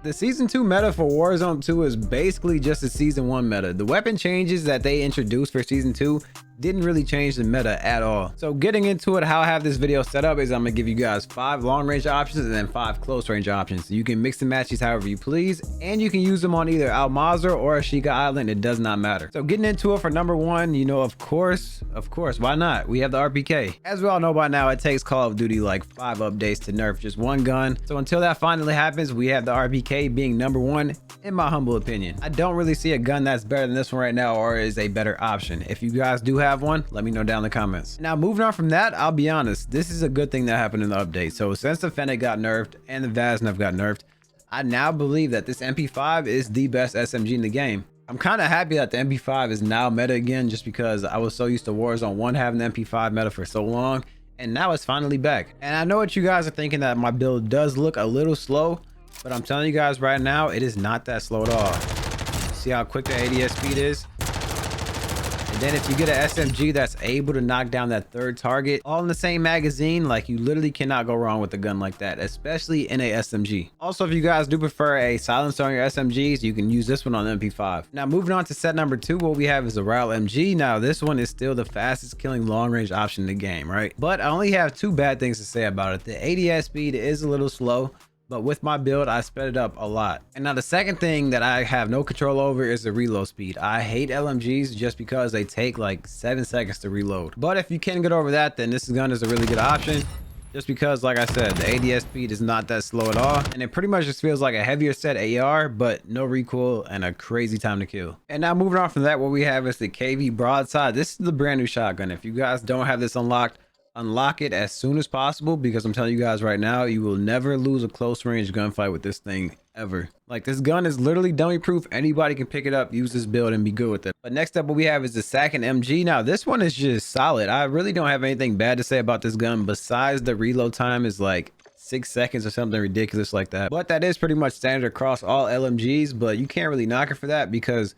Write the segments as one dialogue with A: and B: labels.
A: The Season 2 meta for Warzone 2 is basically just a Season 1 meta. The weapon changes that they introduced for Season 2 didn't really change the meta at all. So getting into it, how I have this video set up is I'm gonna give you guys 5 long range options and then 5 close range options. So you can mix and match these however you please, and you can use them on either Al Mazrah or Ashika Island. It does not matter. So getting into it for number 1, you know, of course, why not? We have the RPK. As we all know by now, it takes Call of Duty like 5 updates to nerf just one gun. So until that finally happens, we have the RPK being number 1 in my humble opinion. I don't really see a gun that's better than this one right now or is a better option. If you guys do have one, let me know down in the comments. Now moving on from that, I'll be honest, this is a good thing that happened in the update. So since the Fennec got nerfed and the Vaznev got nerfed, I now believe that this MP5 is the best SMG in the game. I'm kind of happy that the MP5 is now meta again, just because I was so used to Warzone 1 having the MP5 meta for so long, and now it's finally back. And I know what you guys are thinking, that my build does look a little slow, but I'm telling you guys right now, it is not that slow at all. See how quick the ADS speed is? And then if you get an SMG that's able to knock down that third target all in the same magazine, like, you literally cannot go wrong with a gun like that, especially in a SMG. Also, if you guys do prefer a silencer on your SMGs, you can use this one on the MP5. Now moving on to set number 2, what we have is the Raal MG. Now this one is still the fastest killing long range option in the game, right? But I only have 2 bad things to say about it. The ADS speed is a little slow, but with my build, I sped it up a lot. And now the second thing that I have no control over is the reload speed. I hate LMGs just because they take like 7 seconds to reload. But if you can get over that, then this gun is a really good option. Just because, like I said, the ADS speed is not that slow at all. And it pretty much just feels like a heavier set AR, but no recoil and a crazy time to kill. And now moving on from that, what we have is the KV Broadside. This is the brand new shotgun. If you guys don't have this unlocked, unlock it as soon as possible, because I'm telling you guys right now, you will never lose a close range gunfight with this thing ever. Like, this gun is literally dummy proof. Anybody can pick it up, use this build, and be good with it. But next up, what we have is the Sakin MG. Now this one is just solid. I really don't have anything bad to say about this gun besides the reload time is like 6 seconds or something ridiculous like that. But that is pretty much standard across all LMGs, but you can't really knock it for that, because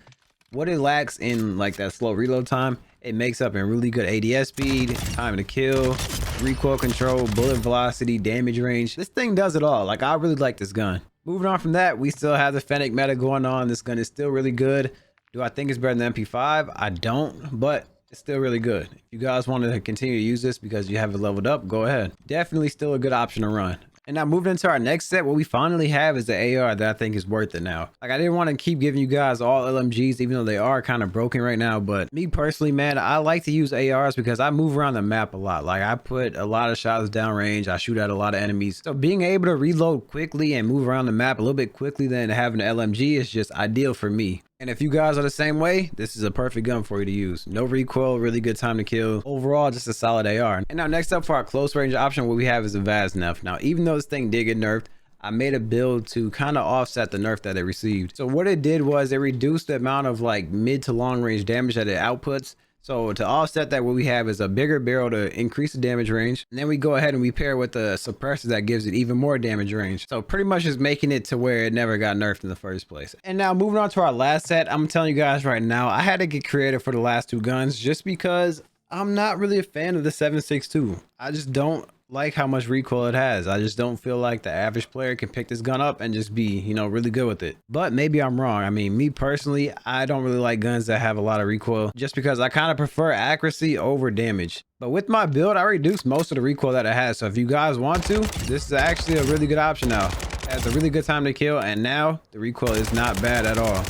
A: what it lacks in like that slow reload time, it makes up in really good ADS speed, time to kill, recoil control, bullet velocity, damage range. This thing does it all. Like, I really like this gun. Moving on from that, we still have the Fennec meta going on. This gun is still really good. Do I think it's better than the MP5? I don't, but it's still really good. If you guys want to continue to use this because you have it leveled up, go ahead. Definitely still a good option to run. And now moving into our next set, what we finally have is the AR that I think is worth it now. Like, I didn't want to keep giving you guys all LMGs, even though they are kind of broken right now. But me personally, man, I like to use ARs because I move around the map a lot. Like, I put a lot of shots downrange. I shoot at a lot of enemies. So being able to reload quickly and move around the map a little bit quickly than having an LMG is just ideal for me. And if you guys are the same way, this is a perfect gun for you to use. No recoil, really good time to kill. Overall, just a solid AR. And now next up for our close range option, what we have is a Vaznev. Now, even though this thing did get nerfed, I made a build to kind of offset the nerf that it received. So what it did was it reduced the amount of like mid to long range damage that it outputs. So to offset that, what we have is a bigger barrel to increase the damage range. And then we go ahead and we pair with the suppressor that gives it even more damage range. So pretty much just making it to where it never got nerfed in the first place. And now moving on to our last set, I'm telling you guys right now, I had to get creative for the last 2 guns just because I'm not really a fan of the 7.62. I just don't like how much recoil it has. I just don't feel like the average player can pick this gun up and just be, you know, really good with it. But maybe I'm wrong. I mean, me personally, I don't really like guns that have a lot of recoil just because I kind of prefer accuracy over damage. But with my build, I reduced most of the recoil that it has. So if you guys want to, this is actually a really good option now. It has a really good time to kill, and now the recoil is not bad at all.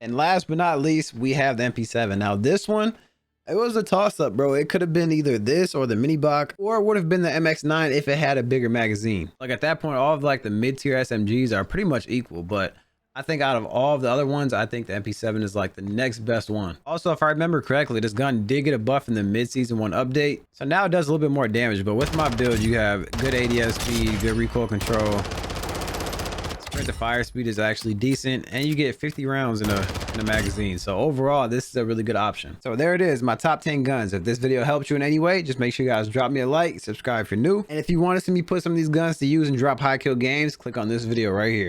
A: And last but not least, we have the MP7. Now this one, it was a toss-up, bro. It could have been either this or the mini Bach, or it would have been the MX9 if it had a bigger magazine. Like, at that point, all of like the mid-tier SMGs are pretty much equal, but I think out of all of the other ones, I think the MP7 is like the next best one. Also, if I remember correctly, this gun did get a buff in the mid-season 1 update, so now it does a little bit more damage. But with my build, you have good ADS speed, good recoil control. Sprint to fire speed is actually decent, and you get 50 rounds in a magazine. So overall, this is a really good option. So there it is, my top 10 guns. If this video helped you in any way, just make sure you guys drop me a like, subscribe if you're new, and if you want to see me put some of these guns to use and drop high kill games, click on this video right here.